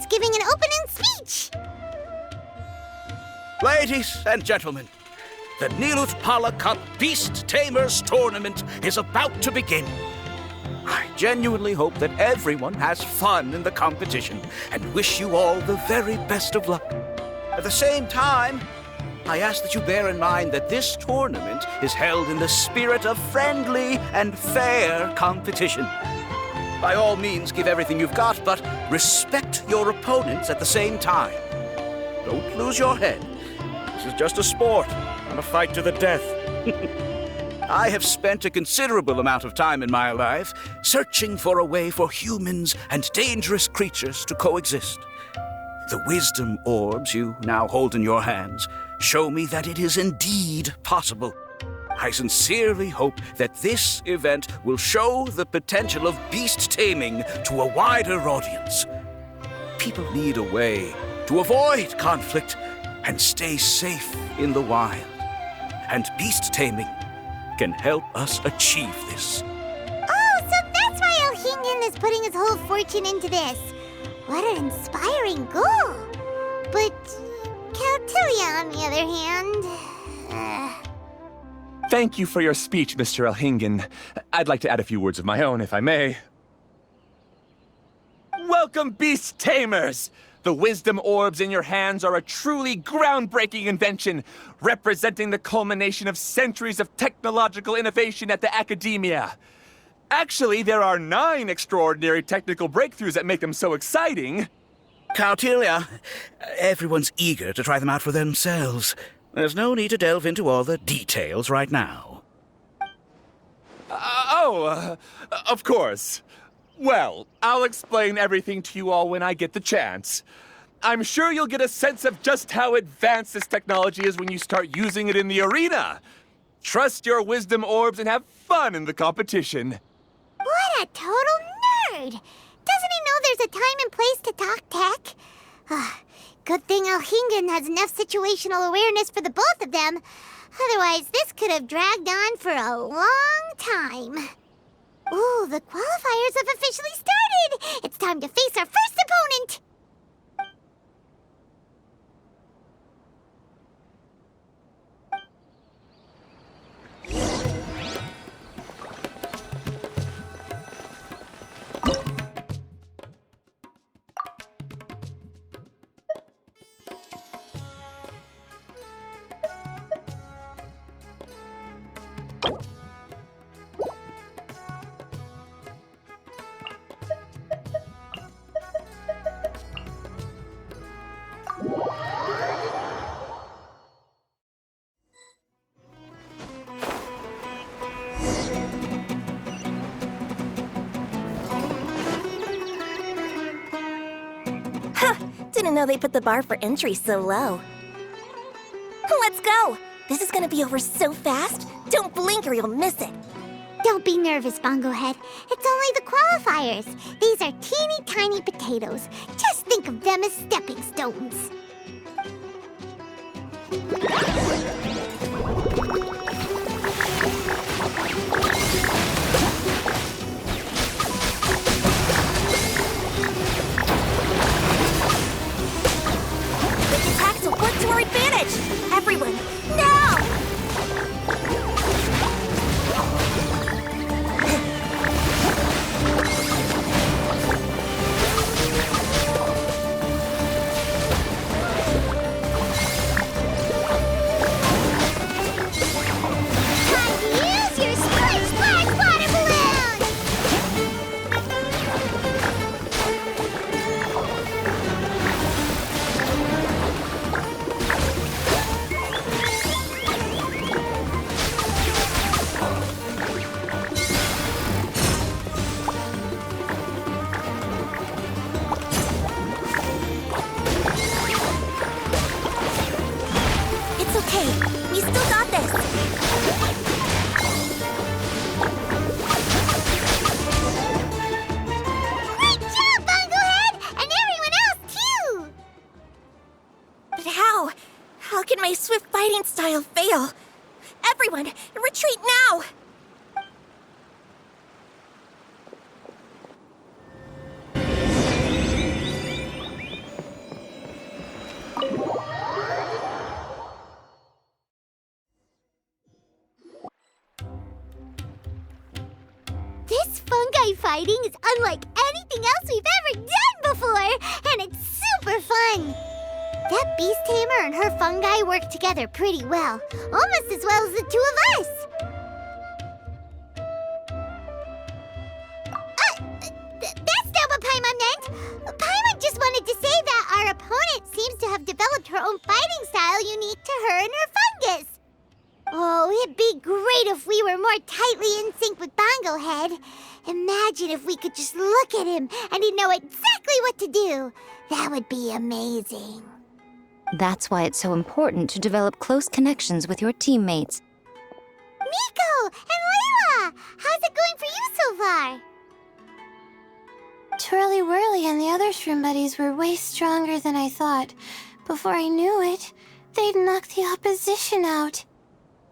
Prince giving an opening speech. Ladies and gentlemen, the Nilotpala Cup Beast Tamers Tournament is about to begin. I genuinely hope that everyone has fun in the competition and wish you all the very best of luck. At the same time, I ask that you bear in mind that this tournament is held in the spirit of friendly and fair competition. By all means, give everything you've got, but respect your opponents at the same time. Don't lose your head. This is just a sport, not a fight to the death. I have spent a considerable amount of time in my life searching for a way for humans and dangerous creatures to coexist. The wisdom orbs you now hold in your hands show me that it is indeed possible. I sincerely hope that this event will show the potential of beast taming to a wider audience. People need a way to avoid conflict and stay safe in the wild. And beast taming can help us achieve this. Oh, so that's why Elhingen is putting his whole fortune into this. What an inspiring goal. But Caltilia, on the other hand... Thank you for your speech, Mr. Elhingen. I'd like to add a few words of my own, if I may. Welcome, Beast Tamers! The wisdom orbs in your hands are a truly groundbreaking invention, representing the culmination of centuries of technological innovation at the academia. Actually, there are 9 extraordinary technical breakthroughs that make them so exciting. Caltilia, everyone's eager to try them out for themselves. There's no need to delve into all the details right now. Of course. Well, I'll explain everything to you all when I get the chance. I'm sure you'll get a sense of just how advanced this technology is when you start using it in the arena. Trust your wisdom orbs and have fun in the competition. What a total nerd! Doesn't he know there's a time and place to talk tech? Good thing Elhingen has enough situational awareness for the both of them. Otherwise, this could have dragged on for a long time. Ooh, the qualifiers have officially started! It's time to face our first opponent! Didn't know they put the bar for entry so low. Let's go! This is gonna be over so fast. Don't blink or you'll miss it. Don't be nervous, Bongohead. It's only the qualifiers. These are teeny tiny potatoes. Just think of them as stepping stones. This attacks will work to our advantage! Everyone, now! Time to use your Splish Splash Water Balloon! It's okay. We still got this. Great job, Bongohead! And everyone else, too! But how? How can my swift biting style fail? Everyone, retreat now! This fungi fighting is unlike anything else we've ever done before, and it's super fun. That beast tamer and her fungi work together pretty well, almost as well as the two of us. That's not what Paimon meant. Paimon just wanted to say that our opponent seems to have developed her own fighting style unique to her and her fungus. Oh, it'd be great if we were more tightly in sync with Bongo Head. Imagine if we could just look at him and he'd know exactly what to do. That would be amazing. That's why it's so important to develop close connections with your teammates. Miko and Layla, how's it going for you so far? Twirly Whirly and the other shroom buddies were way stronger than I thought. Before I knew it, they'd knocked the opposition out.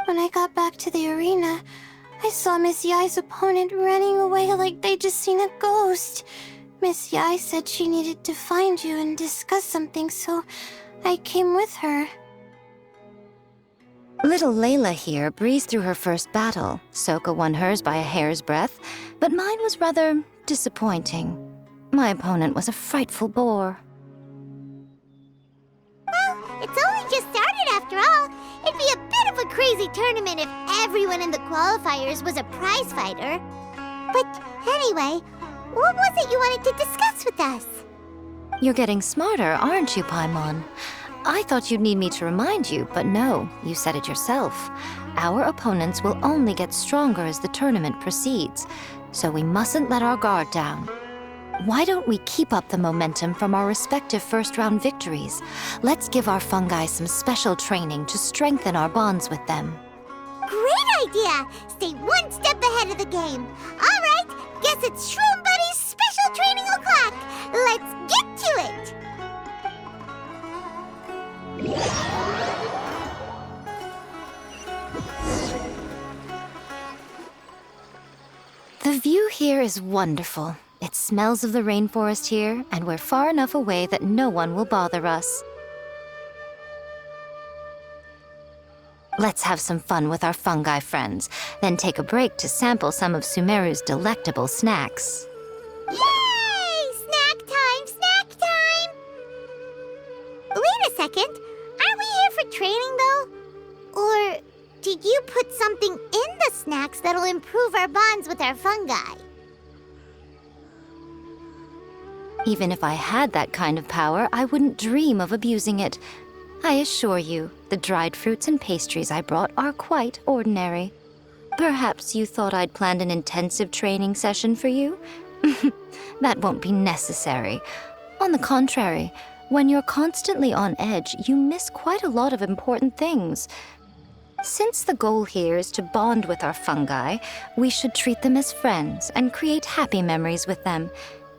When I got back to the arena, I saw Miss Yai's opponent running away like they'd just seen a ghost. Miss Yai said she needed to find you and discuss something, so I came with her. Little Layla here breezed through her first battle. Soka won hers by a hair's breadth, but mine was rather disappointing. My opponent was a frightful bore. Well, it's only just started after all. It'd be a bit of a crazy tournament if everyone in the qualifiers was a prize fighter. But anyway, what was it you wanted to discuss with us? You're getting smarter, aren't you, Paimon? I thought you'd need me to remind you, but no, you said it yourself. Our opponents will only get stronger as the tournament proceeds, so we mustn't let our guard down. Why don't we keep up the momentum from our respective first-round victories? Let's give our fungi some special training to strengthen our bonds with them. Great idea! Stay one step ahead of the game. All right, guess it's Shroom Buddy's special training o'clock. Let's get to it! The view here is wonderful. It smells of the rainforest here, and we're far enough away that no one will bother us. Let's have some fun with our fungi friends, then take a break to sample some of Sumeru's delectable snacks. Yay! Snack time! Snack time! Wait a second. Aren't we here for training, though? Or did you put something in the snacks that'll improve our bonds with our fungi? Even if I had that kind of power, I wouldn't dream of abusing it. I assure you, the dried fruits and pastries I brought are quite ordinary. Perhaps you thought I'd planned an intensive training session for you? That won't be necessary. On the contrary, when you're constantly on edge, you miss quite a lot of important things. Since the goal here is to bond with our fungi, we should treat them as friends and create happy memories with them.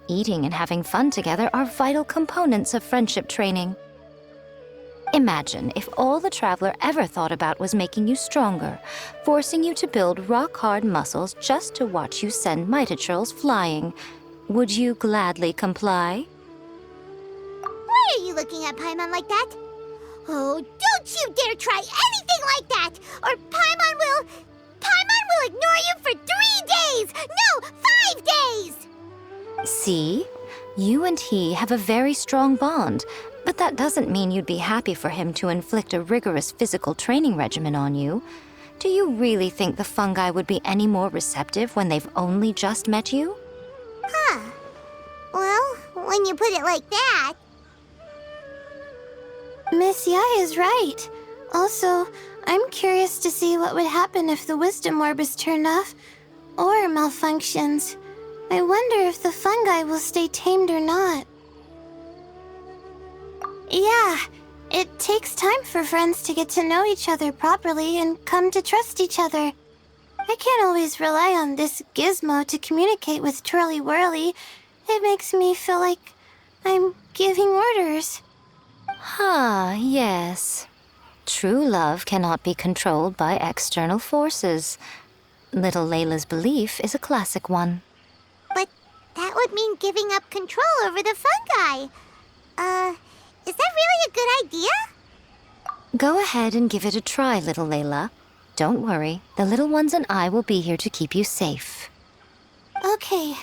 Eating and having fun together are vital components of friendship training. Imagine if all the Traveler ever thought about was making you stronger, forcing you to build rock-hard muscles just to watch you send Mitatrolls flying. Would you gladly comply? Why are you looking at Paimon like that? Oh, don't you dare try anything like that, or Paimon will ignore you for 3 days! No, 5 days! See? You and he have a very strong bond, but that doesn't mean you'd be happy for him to inflict a rigorous physical training regimen on you. Do you really think the fungi would be any more receptive when they've only just met you? Huh. Well, when you put it like that... Miss Yai is right. Also, I'm curious to see what would happen if the wisdom orb is turned off or malfunctions. I wonder if the fungi will stay tamed or not. Yeah, it takes time for friends to get to know each other properly and come to trust each other. I can't always rely on this gizmo to communicate with Twirly Whirly. It makes me feel like I'm giving orders. Ah, yes. True love cannot be controlled by external forces. Little Layla's belief is a classic one. But that would mean giving up control over the fungi. Is that really a good idea? Go ahead and give it a try, little Layla. Don't worry, the little ones and I will be here to keep you safe. Okay,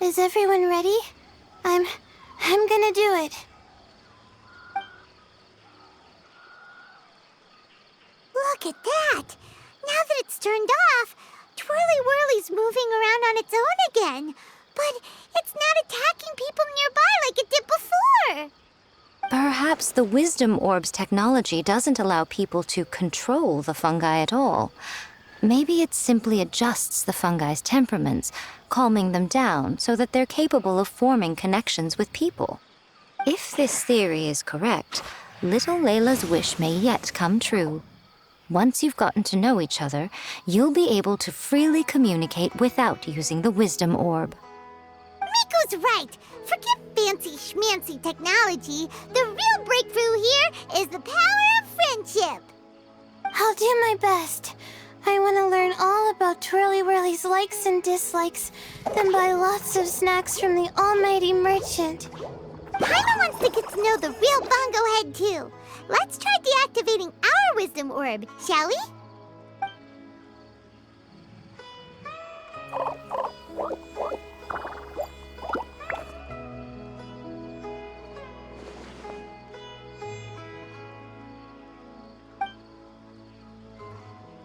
is everyone ready? I'm gonna do it. Look at that! Now that it's turned off, Twirly Whirly's moving around on its own again. But it's not attacking people nearby like it did before. Perhaps the Wisdom Orb's technology doesn't allow people to control the fungi at all. Maybe it simply adjusts the fungi's temperaments, calming them down so that they're capable of forming connections with people. If this theory is correct, little Layla's wish may yet come true. Once you've gotten to know each other, you'll be able to freely communicate without using the Wisdom Orb. Miko's right. Forget fancy schmancy technology. The real breakthrough here is the power of friendship. I'll do my best. I want to learn all about Twirly Whirly's likes and dislikes, then buy lots of snacks from the almighty merchant. Paimon wants to get to know the real Bongo Head, too. Let's try deactivating our Wisdom Orb, shall we?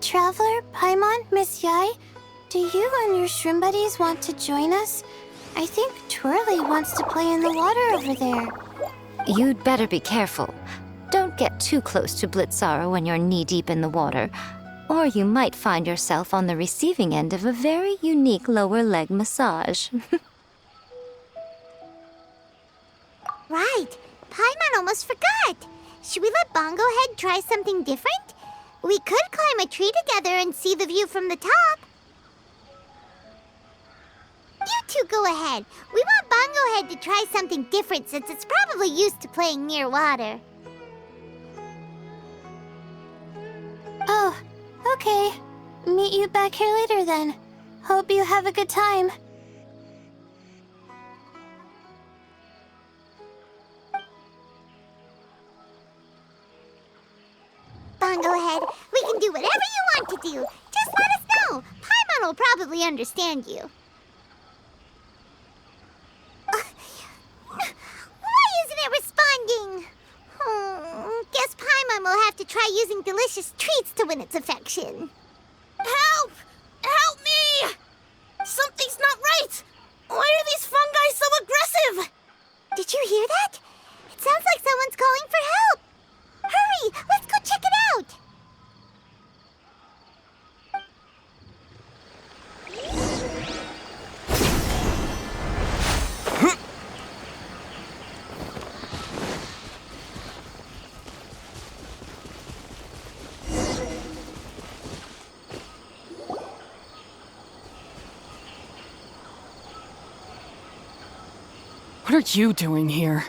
Traveler, Paimon, Miss Yai, do you and your shrimp buddies want to join us? I think Twirly wants to play in the water over there. You'd better be careful. Don't get too close to Blitzara when you're knee-deep in the water, or you might find yourself on the receiving end of a very unique lower leg massage. Right. Paimon almost forgot. Should we let Bongo Head try something different? We could climb a tree together and see the view from the top. You two go ahead. We want Bongo Head to try something different since it's probably used to playing near water. Oh, okay. Meet you back here later then. Hope you have a good time. Bongo Head, we can do whatever you want to do. Just let us know. Paimon will probably understand you. Why isn't it responding? Guess Paimon will have to try using delicious treats to win its affection. Help! Help me! Something's not right! Why are these fungi so aggressive? Did you hear that? It sounds like someone's calling for help. Hurry, let's go check it out. What are you doing here?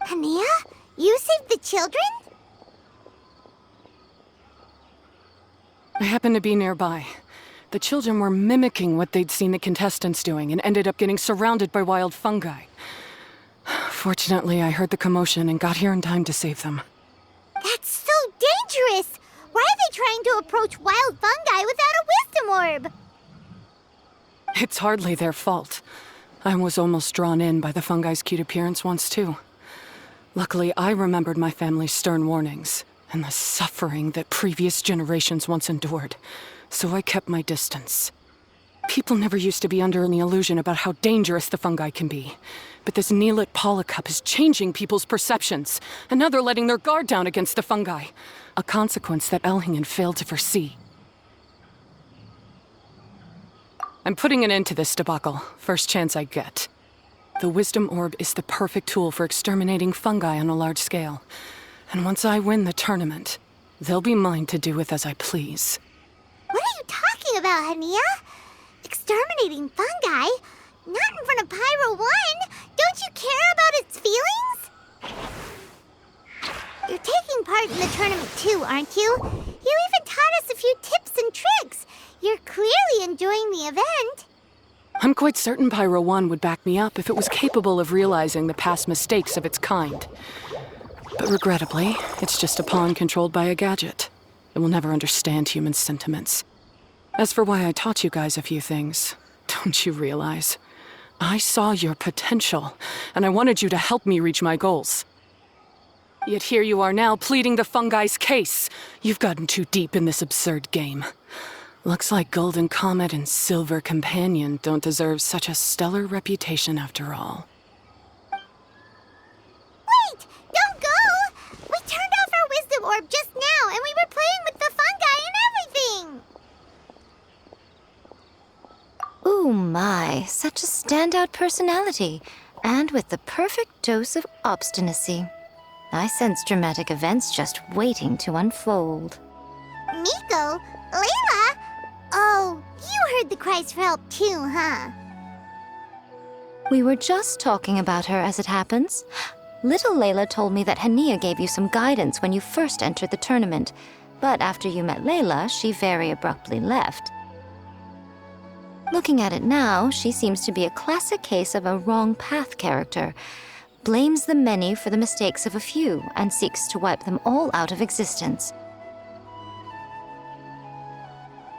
Hania, you saved the children? I happened to be nearby. The children were mimicking what they'd seen the contestants doing and ended up getting surrounded by wild fungi. Fortunately, I heard the commotion and got here in time to save them. That's so dangerous! Why are they trying to approach wild fungi without a wisdom orb? It's hardly their fault. I was almost drawn in by the fungi's cute appearance once, too. Luckily, I remembered my family's stern warnings and the suffering that previous generations once endured, so I kept my distance. People never used to be under any illusion about how dangerous the fungi can be. But this Nilotpala cup is changing people's perceptions, and now they're letting their guard down against the fungi. A consequence that Elhingen failed to foresee. I'm putting an end to this debacle, first chance I get. The Wisdom Orb is the perfect tool for exterminating fungi on a large scale. And once I win the tournament, they'll be mine to do with as I please. What are you talking about, Hania? Exterminating fungi? Not in front of Pyro 1! Don't you care about its feelings? You're taking part in the tournament too, aren't you? You even taught us a few tips and tricks. You're clearly enjoying the event. I'm quite certain Pyro 1 would back me up if it was capable of realizing the past mistakes of its kind. But regrettably, it's just a pawn controlled by a gadget. It will never understand human sentiments. As for why I taught you guys a few things, Don't you realize? I saw your potential, and I wanted you to help me reach my goals. Yet here you are now, pleading the fungi's case. You've gotten too deep in this absurd game. Looks like Golden Comet and Silver Companion don't deserve such a stellar reputation after all. Wait! Don't go! We turned off our wisdom orb just now, and we were playing with the fungi and everything! Ooh my, such a standout personality, and with the perfect dose of obstinacy. I sense dramatic events just waiting to unfold. Miko? Layla? Oh, you heard the cries for help too, huh? We were just talking about her as it happens. Little Layla told me that Hania gave you some guidance when you first entered the tournament, but after you met Layla, she very abruptly left. Looking at it now, she seems to be a classic case of a wrong path character. Blames the many for the mistakes of a few and seeks to wipe them all out of existence.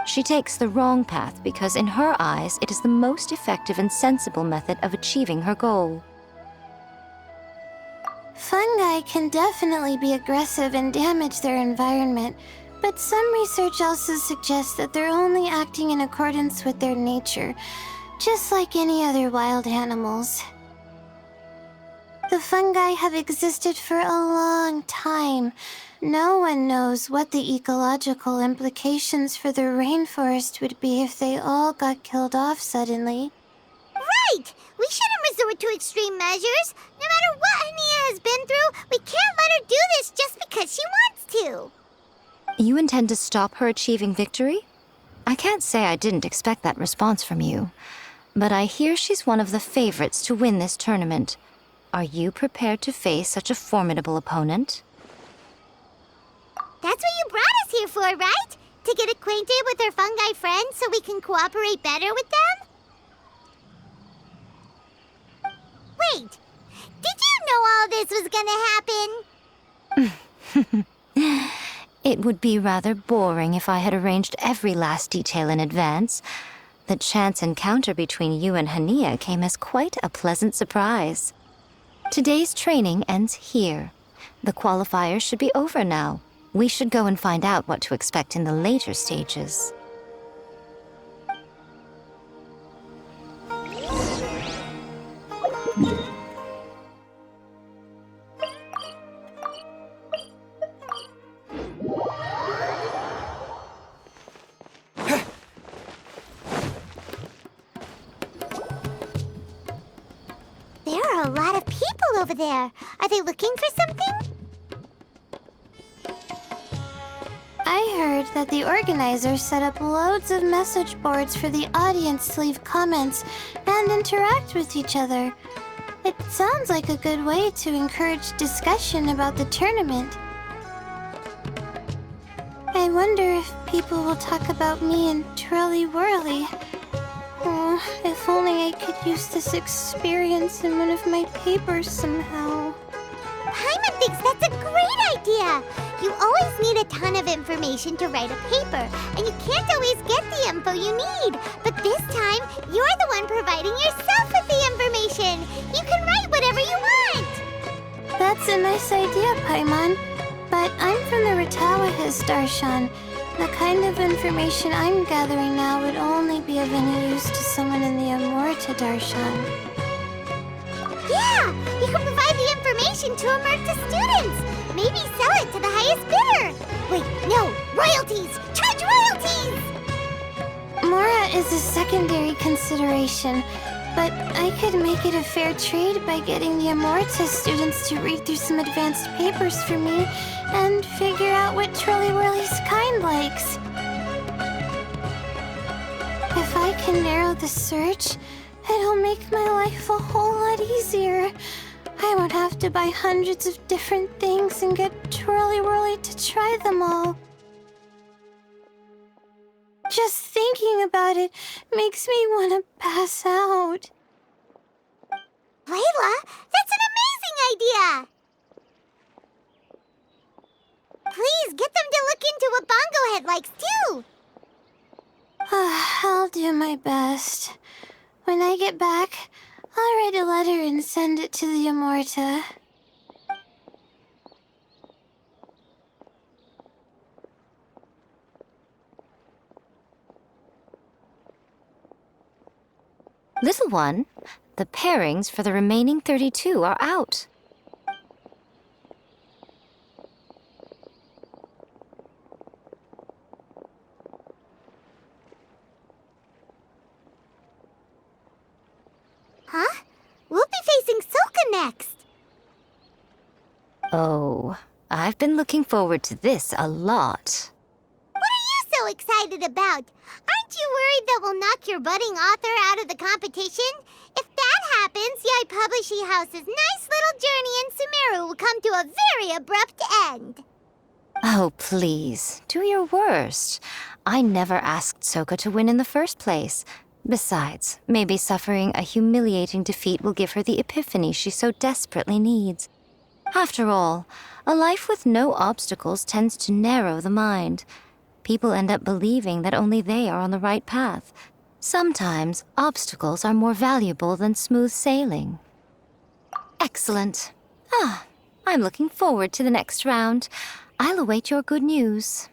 She takes the wrong path because in her eyes it is the most effective and sensible method of achieving her goal. Fungi can definitely be aggressive and damage their environment, but some research also suggests that they're only acting in accordance with their nature, just like any other wild animals. The fungi have existed for a long time. No one knows what the ecological implications for the rainforest would be if they all got killed off suddenly. Right! We shouldn't resort to extreme measures. No matter what Hania has been through, we can't let her do this just because she wants to. You intend to stop her achieving victory? I can't say I didn't expect that response from you, but I hear she's one of the favorites to win this tournament. Are you prepared to face such a formidable opponent? That's what you brought us here for, right? To get acquainted with our fungi friends so we can cooperate better with them? Wait, did you know all this was gonna happen? It would be rather boring if I had arranged every last detail in advance. The chance encounter between you and Hania came as quite a pleasant surprise. Today's training ends here. The qualifiers should be over now. We should go and find out what to expect in the later stages. There are a lot of people over there. Are they looking for something? I heard that the organizers set up loads of message boards for the audience to leave comments and interact with each other. It sounds like a good way to encourage discussion about the tournament. I wonder if people will talk about me and Twirly Whirly. Oh, if only I could use this experience in one of my papers somehow. Paimon thinks that's a great idea. You always need a ton of information to write a paper, and you can't always get the info you need. But this time, you're the one providing yourself with the information. You can write whatever you want. That's a nice idea, Paimon. But I'm from the Ratawahiz Darshan. The kind of information I'm gathering now would only be of any use to someone in the Amurta Darshan. Yeah, you can provide the information to Amurta students. Maybe sell it to the highest bidder. Wait, no, royalties! Charge royalties! Mora is a secondary consideration, but I could make it a fair trade by getting the Amurta students to read through some advanced papers for me and figure out what Twirly Whirly's kind likes. If I can narrow the search, it'll make my life a whole lot easier. I won't have to buy hundreds of different things and get Twirly Whirly to try them all. Just thinking about it makes me want to pass out. Layla, that's an amazing idea! Please, get them to look into what Bongo Head likes, too! I'll do my best. When I get back, I'll write a letter and send it to the Immorta. Little one, the pairings for the remaining 32 are out. Huh? We'll be facing Soka next. Oh, I've been looking forward to this a lot. What are you so excited about? Aren't you worried that we'll knock your budding author out of the competition? If that happens, Yai Publishing House's nice little journey in Sumeru will come to a very abrupt end. Oh, please, do your worst. I never asked Soka to win in the first place. Besides, maybe suffering a humiliating defeat will give her the epiphany she so desperately needs. After all, a life with no obstacles tends to narrow the mind. People end up believing that only they are on the right path. Sometimes, obstacles are more valuable than smooth sailing. Excellent. I'm looking forward to the next round. I'll await your good news.